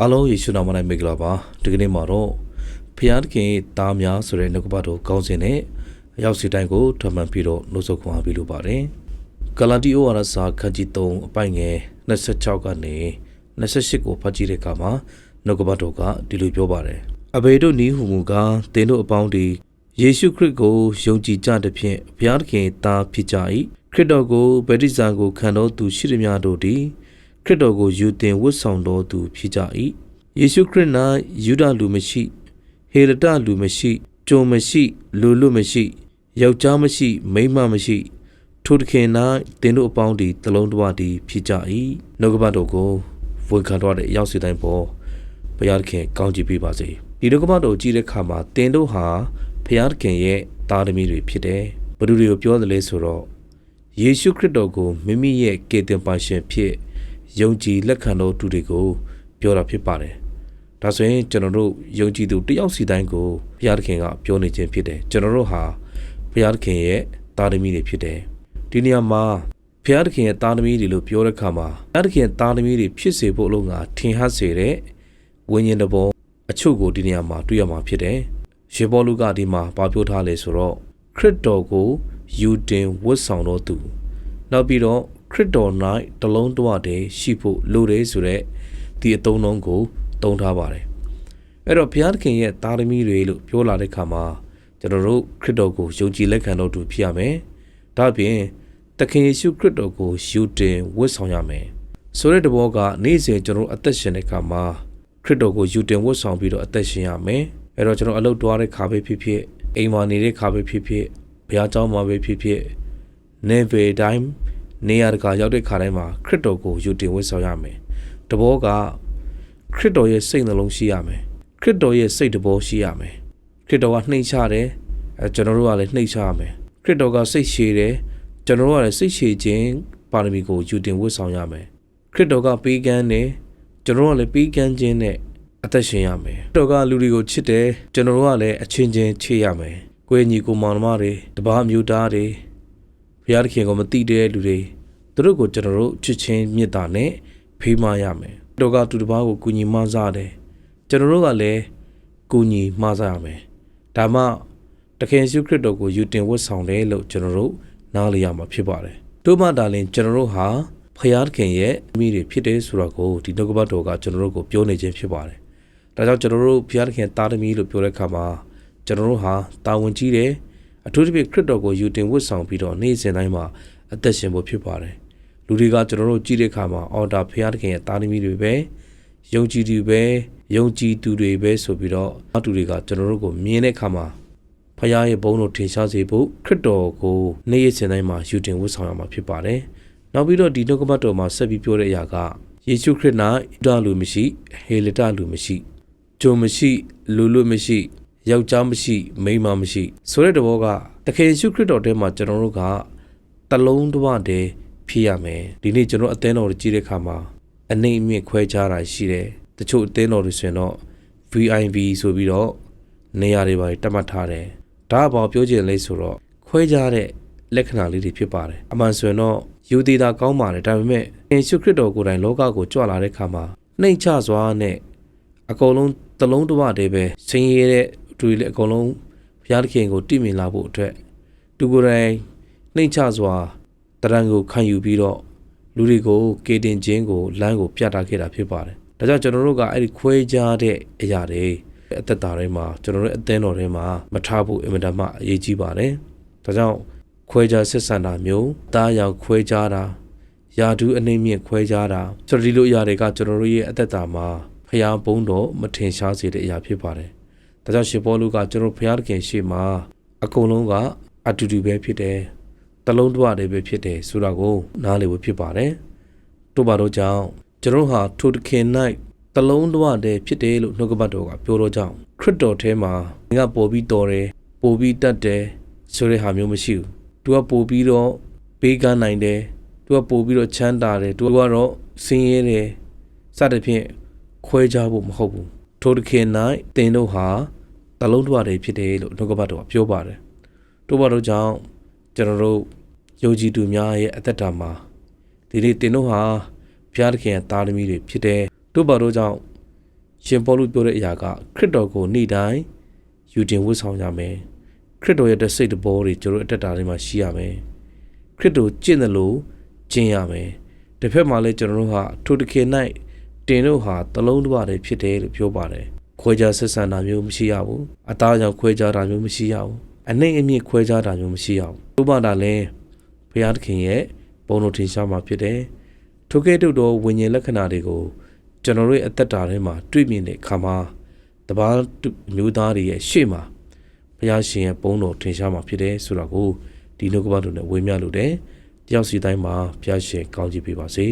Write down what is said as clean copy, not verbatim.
အားလုံးယေရှုနာမ၌မင်္ဂလာပါဒီကနေ့မှာတော့ဖျားသခင်သားများဆိုတဲ့နှုတ်ကပတ်တော်ကောင်းစဉ်နဲ့အရောက်စီတိုင်းကိုထပ်မံပြီးတော့နှုတ်ဆက်ခွင့်အားပေးလိုပါတယ်ဂလာတိဩဝါဒစာခန်းကြီး3အပိုင်ငယ်26ကနေ28ကိုဖတ်ကြည့်တဲ့အခါမှာနှုတ်ကပတ်တော်ကဒီလိုပြောပါတယ်အဘေတို့နီးဟုမူကားသင်တို့အပေါင်းဒီယေရှုခရစ်ကိုယုံကြည်ကြသဖြင့်ဘုရားသခင်သားဖြစ်ကြ၏ခရစ်တော်ကိုဗတ္တိဇံကိုခံတော်သူရှိသမျှတို့သည်ခရစ်တော်ကိုယူတင်ဝတ်ဆောင်တော်သူဖြစ်ကြ၏ယေရှုခရစ်၌ယူဒလူမရှိဟေရတလူမရှိကြုံမရှိလူမရှိယောက်ျားမရှိမိန်းမမရှိထိုသခင်၌သင်တို့အပေါင်းဒီတလုံးတစ်ပါးဒီဖြစ်ကြ၏နှုတ်ကပတ်တော်ကိုဝန်ခံတော်တဲ့အရောက်စီတိုင်းပေါ်ဘုရားသခင်ကောင်းချီးပေးပါစေဒီနှုတ်ကပတ်တော်ကြည့်တဲ့အခါမှာသင်တို့ဟာဘုရားသခင်ရဲ့သားသမီးတွေဖြစ်တယ်ဘယ်သူတွေကိုပြောတယ်လဲဆိုတော့ယေရှုခရစ်တော်ကိုမိမိရဲ့ကယ်တင်ပါရှင်ဖြစ်ယုံကြည်လက်ခံတော်သူတွေကိုပြောတာဖြစ်ပါတယ်ဒါဆိုရင်ကျွန်တော်တို့ယုံကြည်သူတယောက်စီတိုင်းကိုဘုရားသခင်ကပြောနေခြင်းဖြစ်တယ်ကျွန်တော်တို့ဟာဘုရားသခင်ရဲ့သားသမီးတွေဖြစ်တယ်ဒီနေရာမှာဘုရားသခင်ရဲ့သားသမီးတွေလို့ပြောတဲ့အခါမှာဘုရားသခင်သားသမီးတွေဖြစ်စေဖို့လို့ငါထင်ဟပ်စေတဲ့ဝိညာဉ်တော်ဘောအချို့ကိုဒီနေရာမှာတွေ့ရမှာဖြစ်တယ်ရှေဘောလူကဒီမှာပြောထားလဲဆိုတော့ခရစ်တော်ကိုယူတင်ဝတ်ဆောင်တော်သူနောက်ပြီးတော့ခရစ်တော်၌တလုံးတဝတည်းရှိဖို့လိုတယ်ဆိုတဲ့ဒီအသုံးလုံးကိုသုံးထားပါတယ်အဲ့တော့ဘုရားသခင်ရဲ့သားသမီးတွေလို့ပြောလာတဲ့အခါမှာကျွန်တော်တို့ခရစ်တော်ကိုယုံကြည်လက်ခံတော်သူဖြစ်ရမယ်ဒါ့အပြင်သခင်ယေရှုခရစ်တော်ကိုယူတင်ဝတ်ဆောင်ရမယ်ဆိုတဲ့တဘောကနေ့စဉ်ကျွန်တော်အသက်ရှင်တဲ့အခါမှာခရစ်တော်ကိုယူတင်ဝတ်ဆောင်ပြီးတော့အသက်ရှင်ရမယ်အဲ့တော့ကျွန်တော်အလုပ်တွားတဲ့ခါပဲဖြစ်ဖြစ်အိမ်မှာနေတဲ့ခါပဲဖြစ်ဖြစ်ဘုရားကျောင်းမှာပဲဖြစ်ဖြစ်နေပေတိုင်းနေရာတကာရောက်တဲ့ခါတိုင်းမှာခရစ်တော်ကိုယူတင်ဝတ်ဆောင်ရမယ်တဘောကခရစ်တော်ရဲ့စိတ်နှလုံးရှိရမယ်ခရစ်တော်ရဲ့စိတ်တဘောရှိရမယ်ခရစ်တော်ကနှိမ့်ချတယ်ကျွန်တော်တို့ကလည်းနှိမ့်ချရမယ်ခရစ်တော်ကစိတ်ရှည်တယ်ကျွန်တော်တို့ကလည်းစိတ်ရှည်ခြင်းပါရမီကိုယူတင်ဝတ်ဆောင်ရမယ်ခရစ်တော်ကပေးကမ်းတယ်ကျွန်တော်တို့ကလည်းပေးကမ်းခြင်းနဲ့အသက်ရှင်ရမယ်ခရစ်တော်ကလူတွေကိုချစ်တယ်ကျွန်တော်တို့ကလည်းအချင်းချင်းချစ်ရမယ်ကိုယ်ညီကိုမောင်နှမတွေတပါးမျိုးသားတွေဘုရားသခင်ကိုမသိတဲ့လူတွေသူတို့ကိုကျွန်တော်တို့ချစ်ချင်းမေတ္တာနဲ့ဖေးမရမယ်တော်ကသူတစ်ပါးကိုကူညီမဆားတယ်ကျွန်တော်တို့ကလည်းကူညီမဆားရမယ်ဒါမှတခင်ယေရှုခရစ်တော်ကိုယူတင်ဝတ်ဆောင်တယ်လို့ကျွန်တော်တို့နားလည်ရမှာဖြစ်ပါတယ်တို့မှဒါလည်းကျွန်တော်တို့ဟာဖခင်သခင်ရဲ့မိတွေဖြစ်တယ်ဆိုတော့ကိုဒီနှုတ်ကပတ်တော်ကကျွန်တော်တို့ကိုပြောနေခြင်းဖြစ်ပါတယ်ဒါကြောင့်ကျွန်တော်တို့ဖခင်သခင်သားသမီးလို့ပြောတဲ့အခါမှာကျွန်တော်တို့ဟာတာဝန်ကြီးတယ်အထူးသဖြင့်ခရစ်တော်ကိုယူတင်ဝတ်ဆောင်ပြီးတော့နေ့စဉ်တိုင်းမှာအသက်ရှင်ဖို့ဖြစ်ပါတယ်လူတွေကကျွန်တော်တို့ကြည့်တဲ့အခါမှာအော်ဒါဖခင်သခင်ရဲ့သားသမီးတွေပဲယုံကြည်သူပဲယုံကြည်သူတွေပဲဆိုပြီးတော့အတူတွေကကျွန်တော်တို့ကိုမြင်တဲ့အခါမှာဖခင်ရဲ့ဘုန်းတော်ထင်ရှားစေဖို့ခရစ်တော်ကိုနေ့ရက်စဉ်တိုင်းမှာယူတင်ဝတ်ဆောင်ရမှာဖြစ်ပါတယ်နောက်ပြီးတော့ဒီနှုတ်ကပတ်တော်မှာဆက်ပြီးပြောတဲ့အရာကယေရှုခရစ်၌ယူဒလူမရှိဟေလတလူမရှိဂျုံမရှိလူမရှိယောက်ျားမရှိမိန်းမမရှိဆိုတဲ့တဘောကတခင်ယေရှုခရစ်တော်ထဲမှာကျွန်တော်တို့ကတလုံးတစ်ပါးတည်းဖြစ်ရမယ်ဒီနေ့ကျွန်တော်အသင်းတော်ကိုကြည့်တဲ့အခါမှာအနေအမြင့်ခွဲခြားတာရှိတယ်တချို့အသင်းတော်တွေဆိုရင်တော့ VIP ဆိုပြီးတော့နေရာတွေပါတတ်မှတ်ထားတယ်ဒါကဘာပြောချင်လဲဆိုတော့ခွဲခြားတဲ့လက္ခဏာလေးတွေဖြစ်ပါတယ်အမှန်ဆိုရင်တော့ယူသေးတာကောင်းပါတယ်ဒါပေမဲ့ယေရှုခရစ်တော်ကိုယ်တိုင်လောကကိုကြွလာတဲ့အခါမှာနှိမ့်ချစွာနဲ့အကုန်လုံးတလုံးတစ်ပါးတည်းပဲဆင်းရဲတဲ့သူတွေလည်းအကုန်လုံးဘုရားသခင်ကိုတည်မြင်လာဖို့အတွက်သူကိုယ်တိုင်နှိမ့်ချစွာတရံကိုခံယူပြီးတော့လူတွေကိုကေတင်ခြင်းကိုလမ်းကိုပြတာခဲ့တာဖြစ်ပါတယ်ဒါကြောင့်ကျွန်တော်တို့ကအဲ့ဒီခွဲခြားတဲ့အရာတွေအသက်တာထဲမှာကျွန်တော်တို့အသင်းတော်ထဲမှာမထားဖို့အင်မတန်မှအရေးကြီးပါတယ်ဒါကြောင့်ခွဲခြားဆက်ဆံတာမျိုးတားရောင်ခွဲခြားတာယာဒူးအနေမြင့်ခွဲခြားတာဆိုတော့ဒီလိုအရာတွေကကျွန်တော်တို့ရဲ့အသက်တာမှာဖျားပုံးတော်မထင်ရှားစေတဲ့အရာဖြစ်ပါတယ်ဒါကြောင့်ရှင်ပေါလုကကျွန်တော်ဖျားသခင်ရှေ့မှာအကုန်လုံးကအတူတူပဲဖြစ်တယ်တလုံးတစ်ဝတည်းပဲဖြစ်တယ်ဆိုတာကိုနားလည်ဖို့ဖြစ်ပါတယ်တို့ပါတော့ကြောင့်ကျွန်တော်ဟာထိုသခင်၌တလုံးတစ်ဝတည်းဖြစ်တယ်လို့နှုတ်ကပတ်တော်ကပြောတော့ကြောင့်ခရစ်တော်ထဲမှာငါပို့ပြီးတော်တယ်ပို့ပြီးတတ်တယ်ဆိုတဲ့ဟာမျိုးမရှိဘူးသူကပို့ပြီးတော့ပေးကမ်းနိုင်တယ်သူကပို့ပြီးတော့ချမ်းသာတယ်သူကတော့ဆင်းရဲတယ်စသဖြင့်ခွဲခြားဖို့မဟုတ်ဘူးထိုသခင်၌သင်တို့ဟာတလုံးတစ်ဝတည်းဖြစ်တယ်လို့နှုတ်ကပတ်တော်ကပြောပါတယ်တို့ပါတော့ကြောင့်ကျွန်တော်တို့ယုံကြည်သူများရဲ့အသက်တာမှာဒီနေ့တင်တို့ဟာဘုရားသခင်ရဲ့သားသမီးတွေဖြစ်တယ်တို့ပါတော့ကြောင့် ရှင်ပေါလုပြောတဲ့အရာကခရစ်တော်ကိုနေ့တိုင်းယူတင်ဝတ်ဆောင်ရမယ်ခရစ်တော်ရဲ့စိတ်တဘောတွေကျွန်တော်အတက်တာတွေမှာရှိရမယ်ခရစ်တော်ကျင့်တယ်လို့ကျင့်ရမယ်တစ်ဖက်မှာလည်းကျွန်တော်တို့ဟာထိုတခင်၌တင်တို့ဟာတလုံးတစ်ပါးတည်းဖြစ်တယ်လို့ပြောပါတယ်ခွဲခြားဆက်ဆံတာမျိုးမရှိရဘူးအသားကြောင့်ခွဲခြားတာမျိုးမရှိရဘူးအနှိမ့်အမြင့်ခွဲခြားတာမျိုးမရှိရဘူးတို့ပါတာလဲဘုရားသခင်ရဲ့ဘုန်းတော်ထင်ရှားမှာဖြစ်တယ်ထိုကဲ့သို့သောဝိညာဉ်လက္ခဏာတွေကိုကျွန်တော်တို့ရဲ့အသက်တာထဲမှာတွေ့မြင်တဲ့အခါမှာတပါးမျိုးသားတွေရဲ့ရှေ့မှာဘုရားရှင်ရဲ့ဘုန်းတော်ထင်ရှားမှာဖြစ်တယ်ဆိုတော့ကိုဒီနှုတ်ကပတ်တော်နဲ့ဝေမျှလို့တယ်တယောက်စီတိုင်းမှာဘုရားရှင်ကောင်းချီးပေးပါစေ